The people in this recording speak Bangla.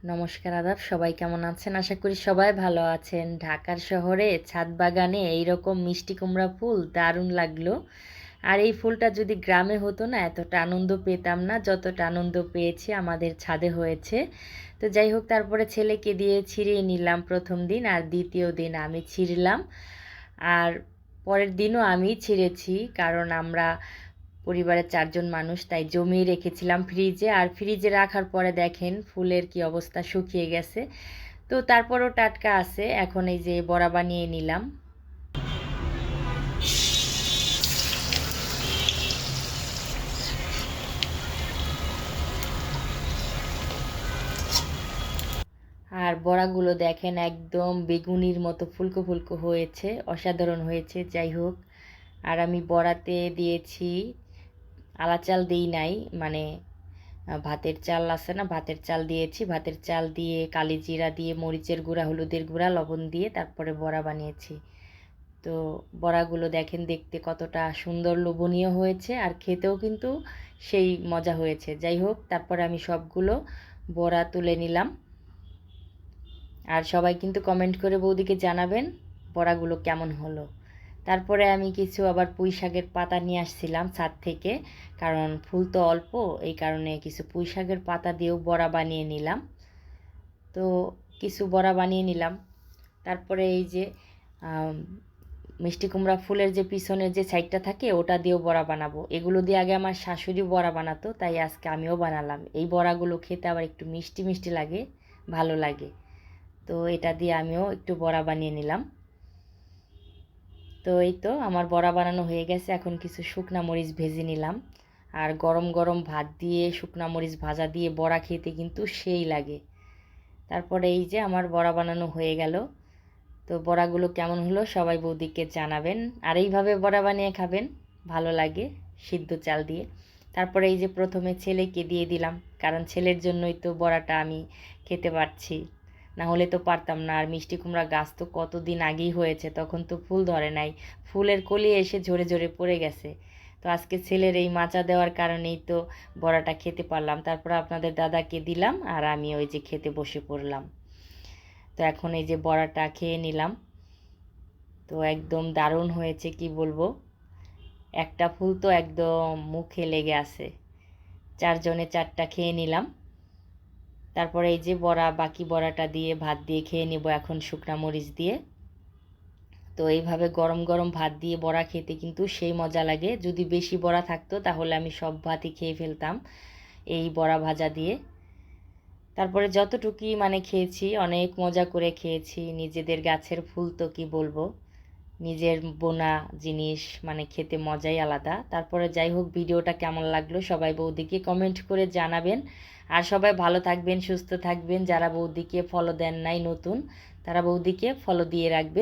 নমস্কার আদাব, সবাই কেমন আছেন? আশা করি সবাই ভালো আছেন। ঢাকার শহরে ছাদ বাগানে এইরকম মিষ্টি কুমড়া ফুল দারুণ লাগলো। আর এই ফুলটা যদি গ্রামে হতো না, এতটা আনন্দ পেতাম না যতটা আনন্দ পেয়েছি আমাদের ছাদে হয়েছে। তো যাই হোক, তারপরে ছেলেকে দিয়ে ছিঁড়িয়ে নিলাম প্রথম দিন, আর দ্বিতীয় দিন আমি ছিঁড়লাম। আর পরের দিনও আমি ছিঁড়েছি, কারণ আমরা পরিবারের 4 জন মানুষ, তাই জমিয়ে রেখেছিলাম ফ্রিজে। আর ফ্রিজে রাখার পরে দেখেন ফুলের কি অবস্থা, শুকিয়ে গেছে। তো তারপরও টাটকা আছে। এখন এই যে বড়া বানিয়ে নিলাম। আর বড়াগুলো দেখেন একদম বেগুনির মতো ফুলকো ফুলকো হয়েছে, অসাধারণ হয়েছে। যাই হোক, আর আমি বড়াতে দিয়েছি আলা চাল, দিই নাই, মানে ভাতের চাল আছে না, ভাতের চাল দিয়েছি। ভাতের চাল দিয়ে কালি জিরা দিয়ে মরিচের গুঁড়া, হলুদের গুঁড়া, লবণ দিয়ে তারপরে বড়া বানিয়েছি। তো বড়াগুলো দেখেন দেখতে কতটা সুন্দর, লোভনীয় হয়েছে, আর খেতেও কিন্তু সেই মজা হয়েছে। যাই হোক, তারপরে আমি সবগুলো বড়া তুলে নিলাম। আর সবাই কিন্তু কমেন্ট করে বৌদিকে জানাবেন বড়াগুলো কেমন হলো। তারপরে আমি কিছু আবার পুঁই শাকের পাতা নিয়ে আসছিলাম ছাদ থেকে, কারণ ফুল তো অল্প, এই কারণে কিছু পুঁই শাকের পাতা দিয়েও বড়া বানিয়ে নিলাম। তো কিছু বড়া বানিয়ে নিলাম। তারপরে এই যে মিষ্টি কুমড়া ফুলের যে পিছনের যে সাইডটা থাকে, ওটা দিয়েও বড়া বানাবো। এগুলো দিয়ে আগে আমার শাশুড়ি বড়া বানাতো, তাই আজকে আমিও বানালাম। এই বড়াগুলো খেতে আবার একটু মিষ্টি মিষ্টি লাগে, ভালো লাগে। তো এটা দিয়ে আমিও একটু বড়া বানিয়ে নিলাম। তো এই তো আমার বড়া বানানো হয়ে গেছে। এখন কিছু শুকনা মরিচ ভেজে নিলাম। আর গরম গরম ভাত দিয়ে শুকনা মরিচ ভাজা দিয়ে বড়া খেতে কিন্তু সেই লাগে। তারপরে এই যে আমার বড়া বানানো হয়ে গেল। তো বড়াগুলো কেমন হলো সবাই বৌদিকে জানাবেন, আর এইভাবে বড়া বানিয়ে খাবেন, ভালো লাগে সিদ্ধ চাল দিয়ে। তারপরে এই যে প্রথমে ছেলেকে দিয়ে দিলাম, কারণ ছেলের জন্যই তো বড়াটা আমি খেতে পারছি, না হলে তো পারতাম না। আর মিষ্টি কুমড়া গাছ তো কতদিন আগেই হয়েছে, তখন তো ফুল ধরে নাই, ফুলের কলি এসে ঝরে ঝরে পড়ে গেছে। তো আজকে ছেলের এই মাচা দেওয়ার কারণেই তো বড়াটা খেতে পারলাম। তারপর আপনাদের দাদাকে দিলাম, আর আমি ওই যে খেতে বসে পড়লাম। তো এখন এই যে বড়াটা খেয়ে নিলাম। তো একদম দারুণ হয়েছে, কি বলবো। একটা ফুল তো একদম মুখে লেগে আছে। 4 জনে 4টা খেয়ে নিলাম। তারপরে এই যে বড়া, বাকি বড়াটা দিয়ে ভাত দিয়ে খেয়ে নেব এখন শুকনা মরিচ দিয়ে। তো এইভাবে গরম গরম ভাত দিয়ে বড়া খেতে কিন্তু সেই মজা লাগে। যদি বেশি বড়া থাকতো তাহলে আমি সব ভাতই খেয়ে ফেলতাম এই বড়া ভাজা দিয়ে। তারপরে যতটুকুই মানে খেয়েছি, অনেক মজা করে খেয়েছি। নিজেদের গাছের ফুল তো কি বলবো, নিজের বোনা জিনিস মানে খেতে মজাই আলাদা। তারপরে যাই হোক, ভিডিওটা কেমন লাগলো সবাই বৌদিকে কমেন্ট করে জানাবেন। আর সবাই ভালো থাকবেন, সুস্থ থাকবেন। যারা বৌদিকে ফলো দেন নাই নতুন, তারা বৌদিকে ফলো দিয়ে রাখবেন।